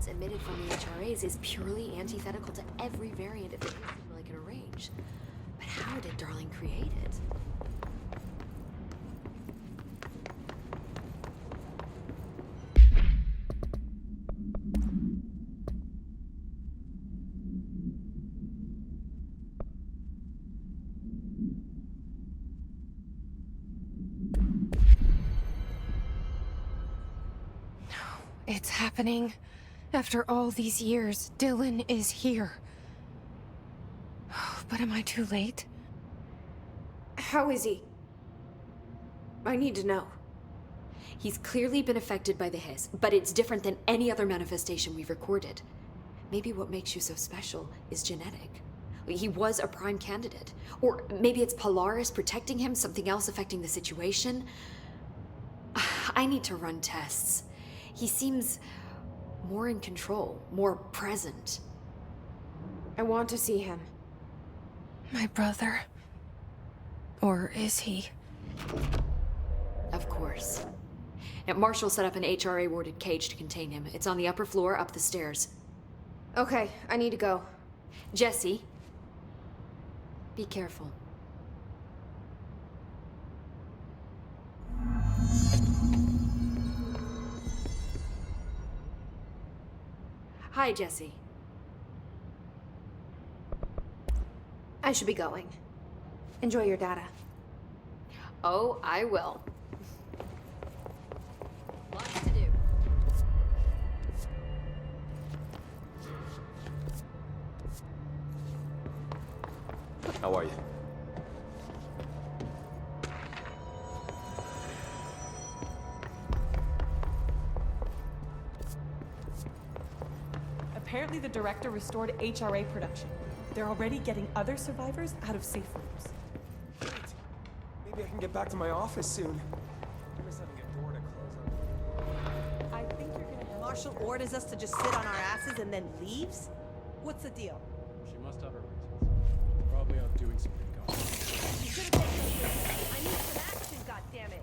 evidence emitted from the HRAs is purely antithetical to every variant of the his can arrange. But how did Darling create it? It's happening. After all these years, Dillon is here. But am I too late? How is he? I need to know. He's clearly been affected by the hiss, but it's different than any other manifestation we've recorded. Maybe what makes you so special is genetic. He was a prime candidate. Or maybe it's Polaris protecting him, something else affecting the situation. I need to run tests. He seems more in control, more present. I want to see him. My brother? Or is he? Of course. Now, Marshall set up an HRA-warded cage to contain him. It's on the upper floor, up the stairs. Okay, I need to go. Jesse, be careful. Hi, Jesse. I should be going. Enjoy your data. Oh, I will. Lots to do. How are you? Apparently the director restored HRA production. They're already getting other survivors out of safe rooms. Great. Maybe I can get back to my office soon. I miss having a door to close on. I think you're gonna have Marshall orders us to just sit on our asses and then leaves? What's the deal? She must have her reasons. Probably out doing some recon. You should have taken this. I need some action, goddammit.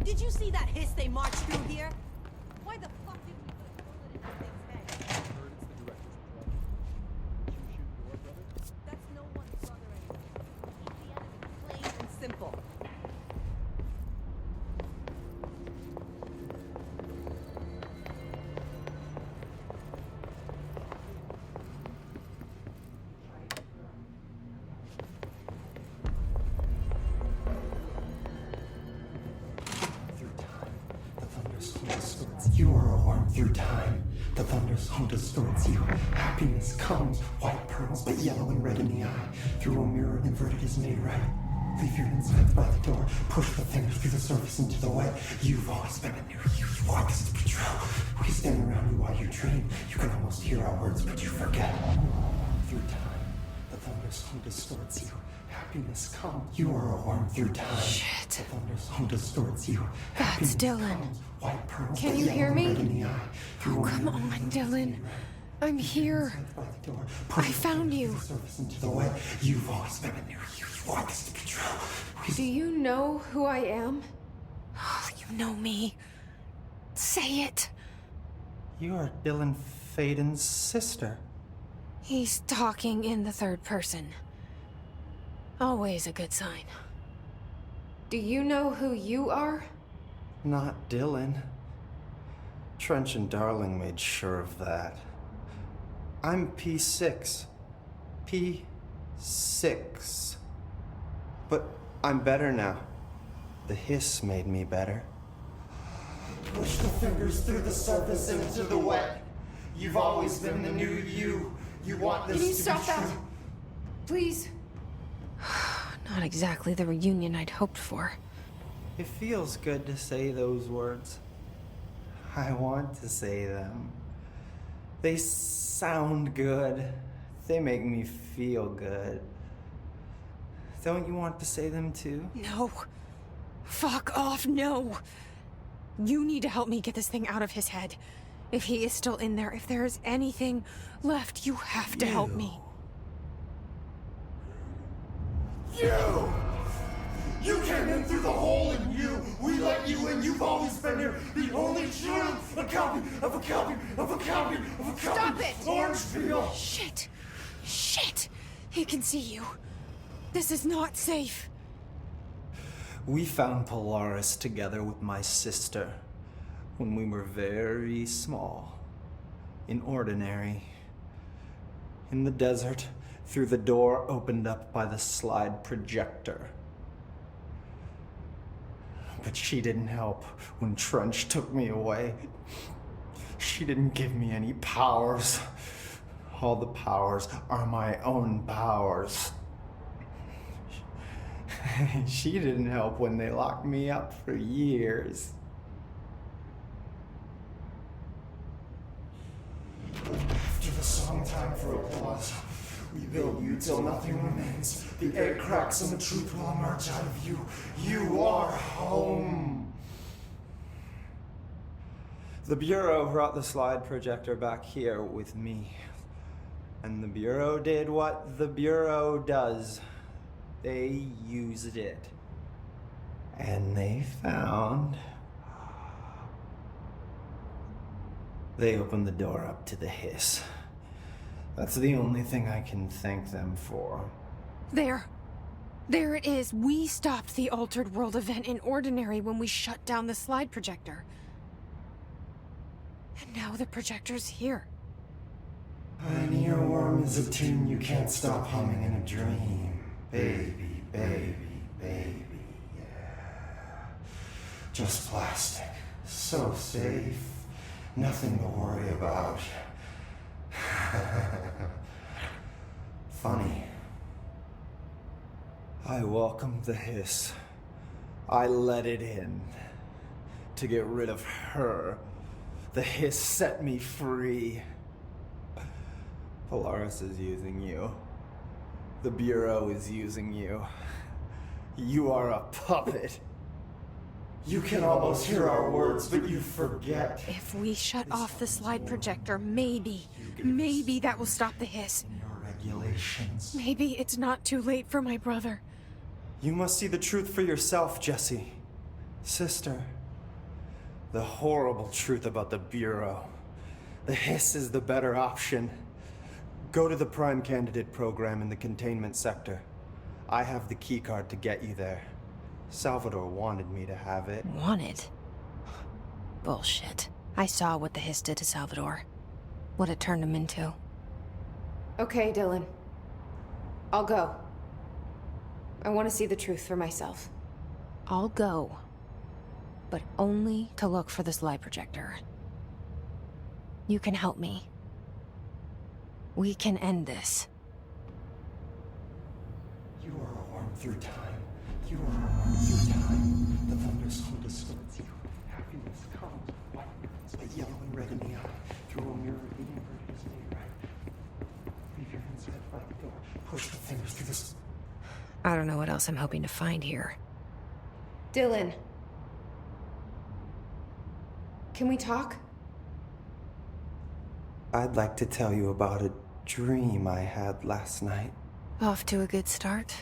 Did you see that hiss they marched through here? Why the fuck did we put a bullet in that thing's head? Heard it's the director's brother. Did you shoot your brother? That's no one's brother anymore. Keep the enemy plain and simple. You are a worm through time. The thunder's home distorts you. Happiness comes, white pearls, but yellow and red in the eye. Through a mirror, inverted is made right. Leave your insides by the door. Push the fingers through the surface into the wet. You've always been a new you. You want us to patrol. We stand around you while you dream. You can almost hear our words, but you forget. Through time, the thunder's home distorts you. Happiness comes. You are a worm through time. Shit. The thunder's home distorts you. That's Happiness Dillon. comes, white pearls, Can but you yellow hear and me? red in the eye. Through a Come mirror, on, inverted is Dillon. made right. I'm here. I found you. Into the way. You've always been a new you. You want us to patrol. Do you know who I am? You know me. Say it. You are Dylan Faden's sister. He's talking in the third person. Always a good sign. Do you know who you are? Not Dylan. Trench and Darling made sure of that. I'm P6. P6. But I'm better now. The hiss made me better. Push the fingers through the surface into the wet. You've always been the new you. You want this Can you to stop be that? true. Please. Not exactly the reunion I'd hoped for. It feels good to say those words. I want to say them. They sound good. They make me feel good. Don't you want to say them too? No. Fuck off, no. You need to help me get this thing out of his head. If he is still in there, if there is anything left, you have to help me. You came in through the hole in you. We let you in. You've always been here. The only true. A copy of a copy of a copy of a copy. Stop it! Orange peel. Shit. Shit. He can see you. This is not safe. We found Polaris together with my sister when we were very small, in Ordinary, in the desert, through the door opened up by the slide projector. But she didn't help when Trench took me away. She didn't give me any powers. All the powers are my own powers. She didn't help when they locked me up for years. After the song, time for applause. We build you till nothing remains. The air cracks and the truth will emerge out of you. You are home. The Bureau brought the slide projector back here with me. And the Bureau did what the Bureau does. They used it. And they found... They opened the door up to the hiss. That's the only thing I can thank them for. There. There it is. We stopped the Altered World event in Ordinary when we shut down the slide projector. And now the projector's here. An earworm is a tune you can't stop humming in a dream. Baby, baby, baby, yeah. Just plastic. So safe. Nothing to worry about. Funny. I welcomed the hiss. I let it in. To get rid of her. The hiss set me free. Polaris is using you. The Bureau is using you. You are a puppet. You can almost hear our words, but you forget. If we shut off the slide projector, maybe that will stop the hiss. Your regulations. Maybe it's not too late for my brother. You must see the truth for yourself, Jessie. Sister. The horrible truth about the Bureau. The hiss is the better option. Go to the Prime Candidate program in the containment sector. I have the keycard to get you there. Salvador wanted me to have it. Wanted? Bullshit. I saw what the hiss did to Salvador. What it turned him into. Okay, Dylan. I'll go. I want to see the truth for myself. I'll go. But only to look for the slide projector. You can help me. We can end this. You are a worm through time. You are a worm through time. The thunderstorm distorts you. Happiness comes, white burns, but yellow and red in the eye. Through a mirror, the inverted is made right. Leave your hands set by the door. Push the fingers through this. I don't know what else I'm hoping to find here. Dylan. Can we talk? I'd like to tell you about a dream I had last night. Off to a good start.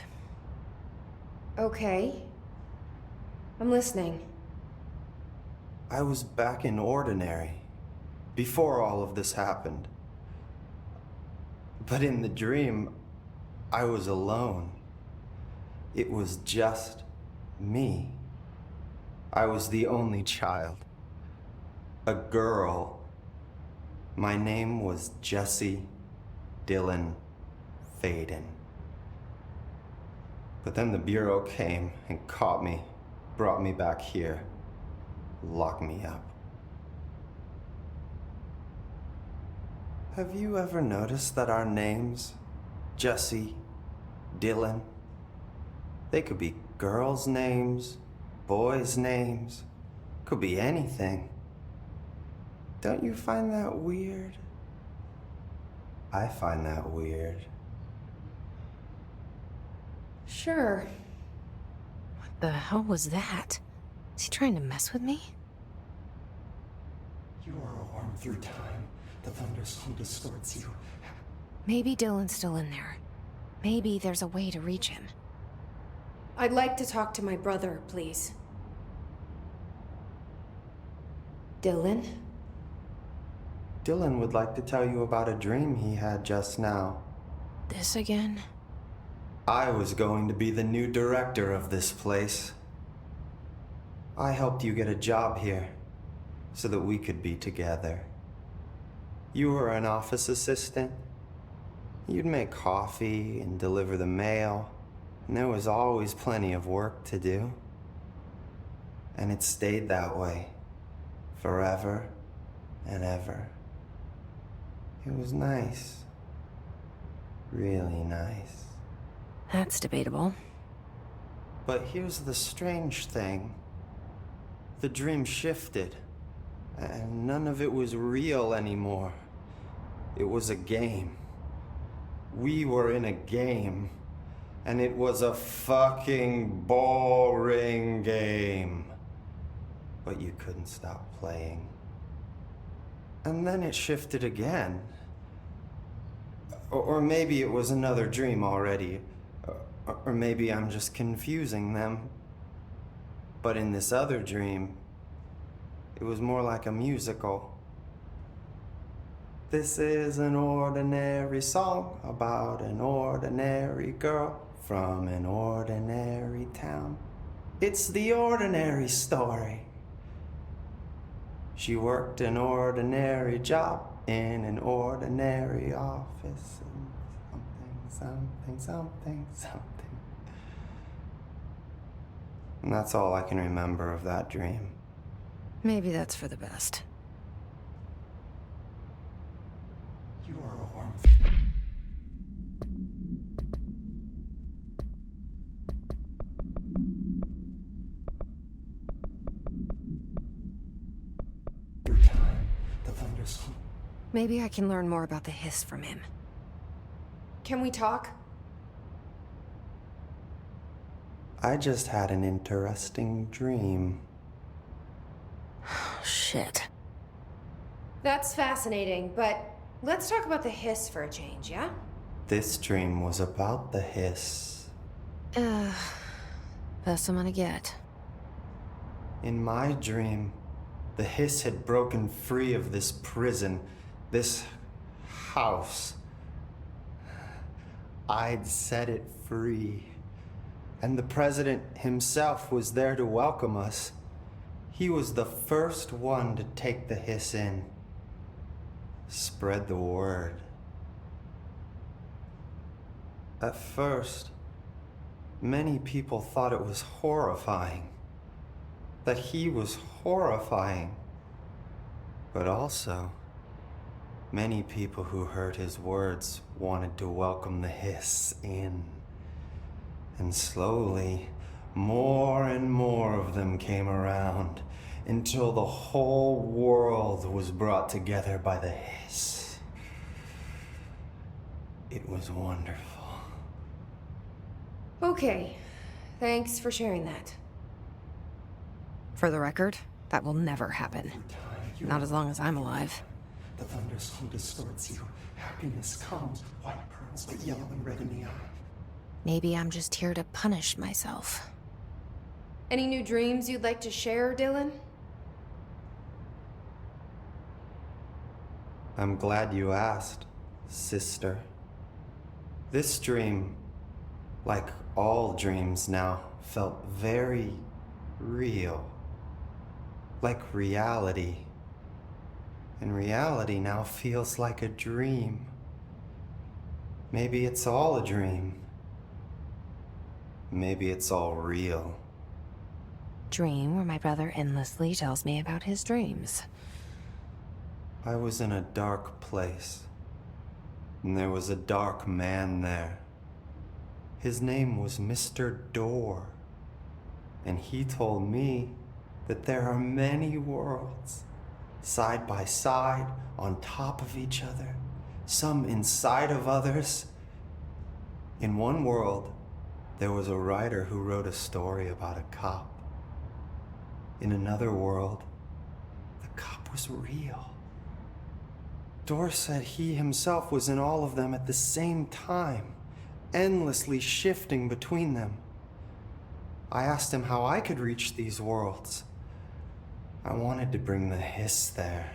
Okay. I'm listening. I was back in Ordinary, before all of this happened. But in the dream, I was alone. It was just me. I was the only child. A girl. My name was Jesse Dillon Faden. But then the Bureau came and caught me, brought me back here, locked me up. Have you ever noticed that our names, Jesse, Dillon, They could be girls' names, boys' names, could be anything. Don't you find that weird? I find that weird. Sure. What the hell was that? Is he trying to mess with me? You are a worm through time. The thunderstorm distorts you. Maybe Dylan's still in there. Maybe there's a way to reach him. I'd like to talk to my brother, please. Dylan? Dylan would like to tell you about a dream he had just now. This again? I was going to be the new director of this place. I helped you get a job here so that we could be together. You were an office assistant. You'd make coffee and deliver the mail, and there was always plenty of work to do. And it stayed that way, forever and ever. It was nice. Really nice. That's debatable. But here's the strange thing. The dream shifted, and none of it was real anymore. It was a game. We were in a game, and it was a fucking boring game. But you couldn't stop playing. And then it shifted again. Or maybe it was another dream already. Or maybe I'm just confusing them. But in this other dream, it was more like a musical. This is an ordinary song about an ordinary girl from an ordinary town. It's the ordinary story. She worked an ordinary job in an ordinary office. And something. And that's all I can remember of that dream. Maybe that's for the best. You are a worm. Through time, the thunderstorm. Maybe I can learn more about the hiss from him. Can we talk? I just had an interesting dream. Shit. That's fascinating, but let's talk about the hiss for a change, yeah? This dream was about the hiss. Best I'm gonna get. In my dream, the hiss had broken free of this prison, this house. I'd set it free. And the president himself was there to welcome us. He was the first one to take the hiss in. Spread the word. At first, many people thought it was horrifying. That he was horrifying. But also, many people who heard his words wanted to welcome the hiss in. And slowly, more and more of them came around until the whole world was brought together by the hiss. It was wonderful. Okay. Thanks for sharing that. For the record, that will never happen. Through time, you Not as long as I'm alive. The thunderstorm distorts you. Happiness comes, white pearls, but yellow and red in the eye. Maybe I'm just here to punish myself. Any new dreams you'd like to share, Dylan? I'm glad you asked, sister. This dream, like all dreams now, felt very real. Like reality. And reality now feels like a dream. Maybe it's all a dream. Maybe it's all real. Dream where my brother endlessly tells me about his dreams. I was in a dark place, and there was a dark man there. His name was Mr. Door. And he told me that there are many worlds, side by side, on top of each other, some inside of others. In one world, there was a writer who wrote a story about a cop. In another world, the cop was real. Door said he himself was in all of them at the same time, endlessly shifting between them. I asked him how I could reach these worlds. I wanted to bring the hiss there.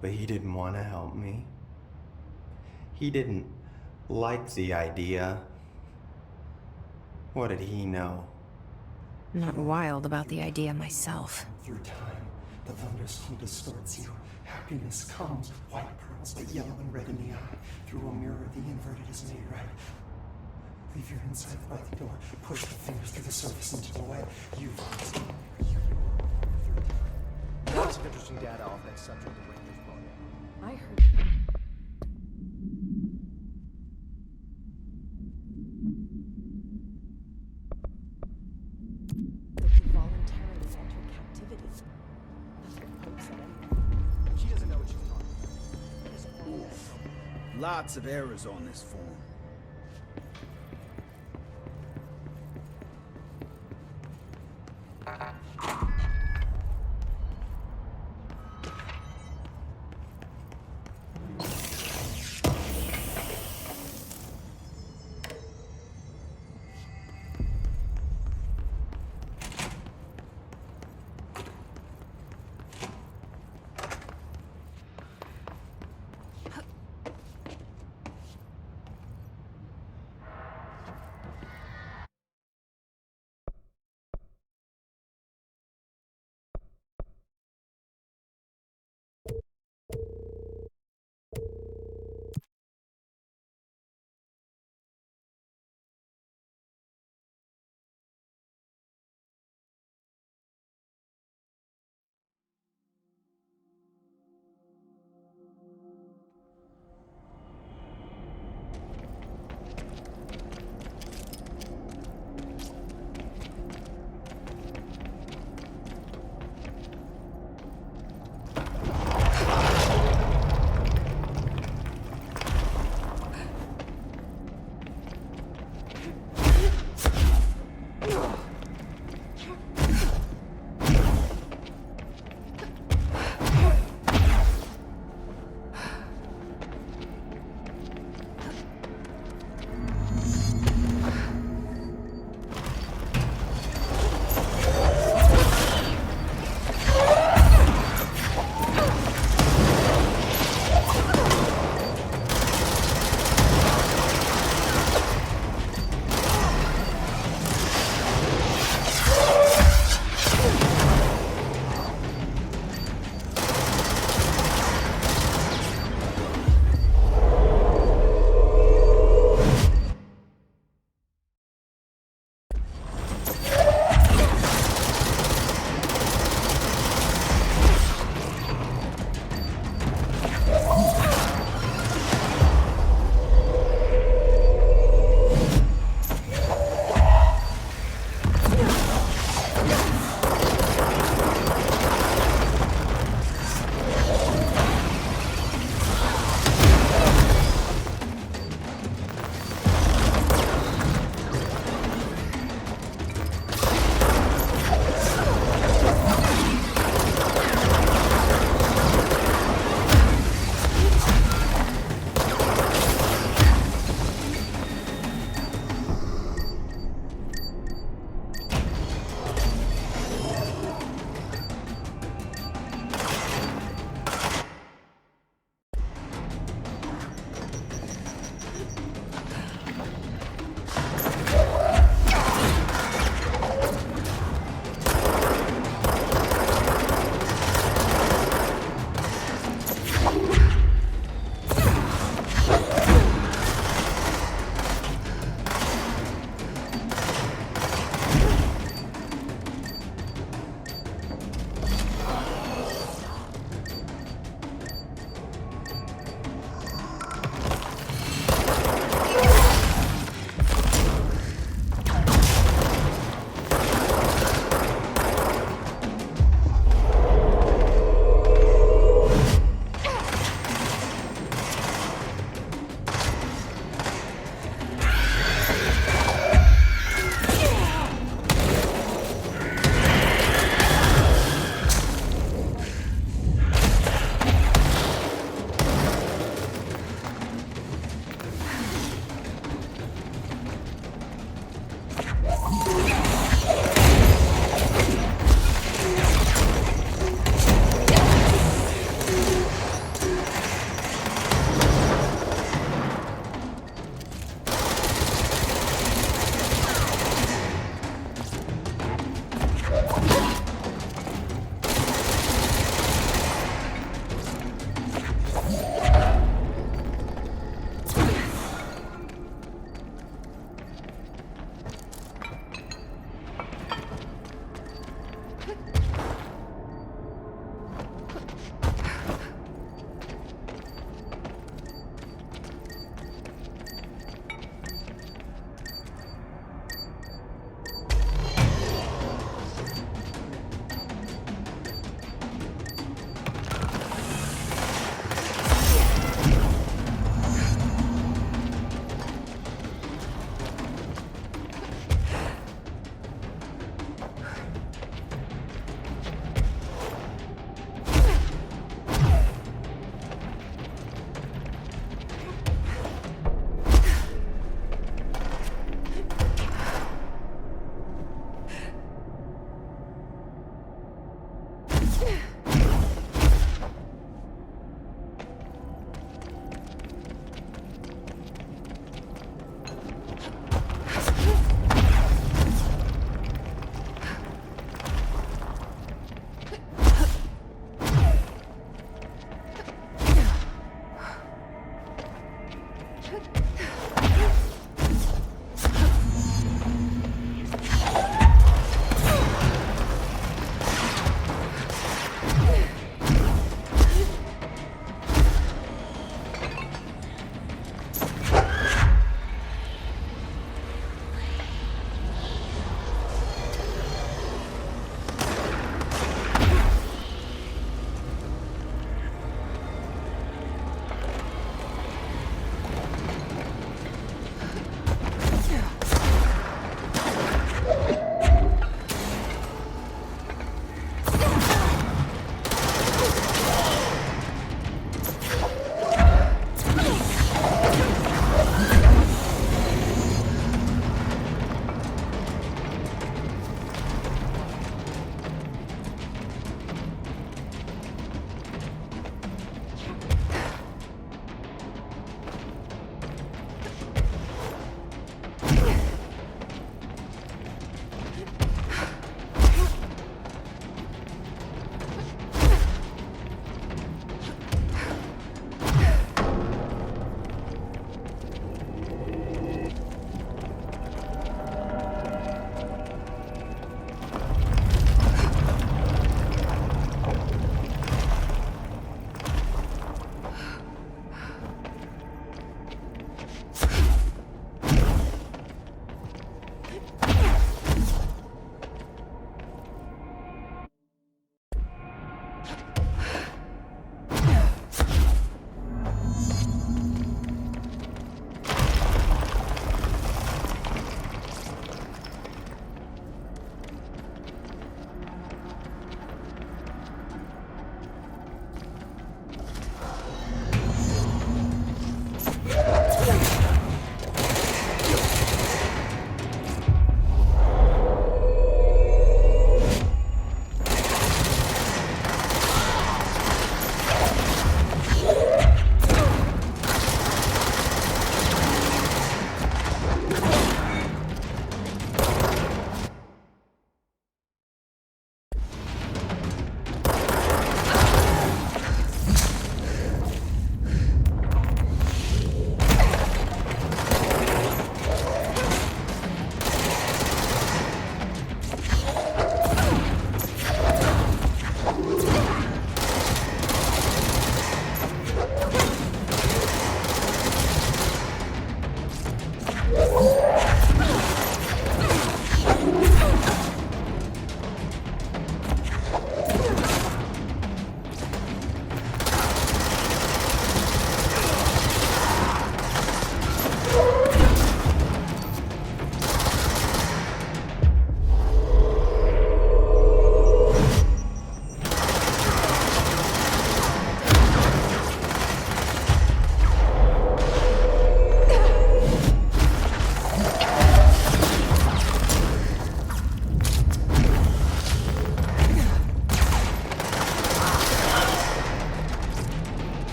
But he didn't want to help me. He didn't like the idea. What did he know? Not wild about the idea myself. Through time, the thunder's hum distorts you. Happiness comes, white pearls, but yellow and red in the eye. Through a mirror, the inverted is made right. Leave your inside by the door. Push the fingers through the surface into the way. You've Lots of interesting data off that subject that Rangers brought in. I heard. That he voluntarily entered captivity. That's what Pope said anyway. She doesn't know what she's talking about. Lots of errors on this form.